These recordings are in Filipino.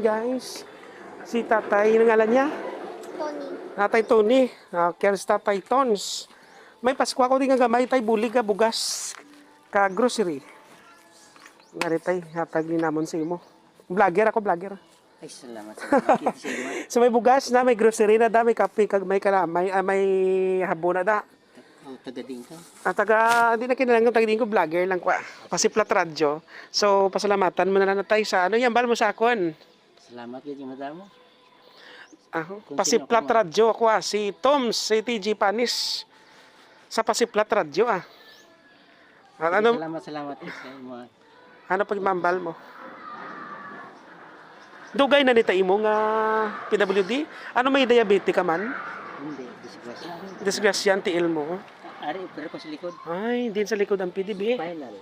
Guys, si tatay, yung ngalan niya? Tony. Tatay Tony. Okay, si tatay Tons. May Pasko ako din nga gamay tay bulig ka bugas ka grocery. Ngari tay, hatag ni namon sa imo. Vlogger ako, vlogger. Ay, salamat. Salamat. So may bugas na, may grocery na da, may kape, kag may kalamay, may habo na da. Oh, taga-ding ka. Hindi na kinalangan taga ko, vlogger lang kwa. Pasiplat radyo. So, pasalamatan mo na lang tay sa ano, yan, bal mo sa akon. Salamat din yung madamo. Pasiplat radyo ako si Toms, si TG Panis. Sa Pasiplat radyo Ano, Salamat sa mga. ano pag mambal mo? Dugay na nita imo nga PWD? Ano may diabetes ka man? Hindi, disgrasya. Disgrasyan tiil mo. Ari, pero ko sa likod. Ay, din sa likod ang PDB. Final.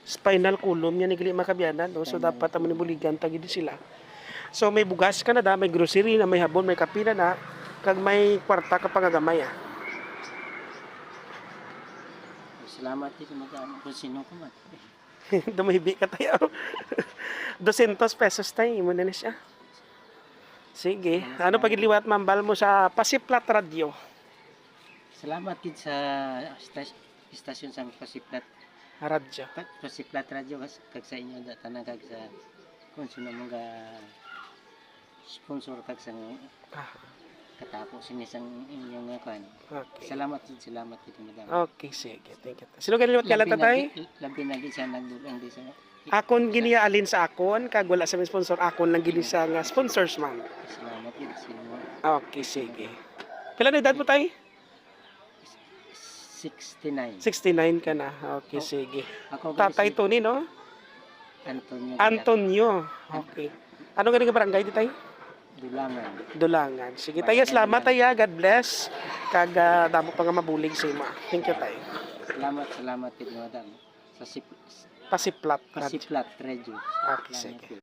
Spinal column yan nigli makabiyanan, no? So dapat amo ni buligan tagid sila. So may bugas ka na da, may grocery na, may habon, may kape na kag may kwarta ka pangagamay Salamat din yung madamo. Kung sino ko man. Dumibi ka tayo. 200 pesos tayo, mo na siya. Sige, ano pagiliwat mambal mo sa Pasiplat Radio? Salamat din sa istasyon sa Pasiplat. Radio. Pasiplat Radio kag sa inyo tanang kag sa kung sino mga sponsor kag sa katapos sinisang inyong kan. Okay. Salamat din madamo. Okay, sige. Thank you. Sino ganiliwat kala tatay? Labi na din sa nagdulang din sa Akon giniya alin sa akon, kag wala sa may sponsor, akon lang gini sa nga sponsors man. salamat din sa inyo. Okay, sige. Pila na edad mo tay? 69. 69 ka na. Okay, sige. Ako Tatay Tony, no? Antonio. Antonio. Okay. Ano ganing barangay di tay? Dulangan. Dulangan. Sige tayo, salamat tayo. God bless. Kag damo pa nga mabulig sa ima. Thank you tayo. Salamat din madam. Sa Pasiplat. Pasiplat Radio. Okay, sige.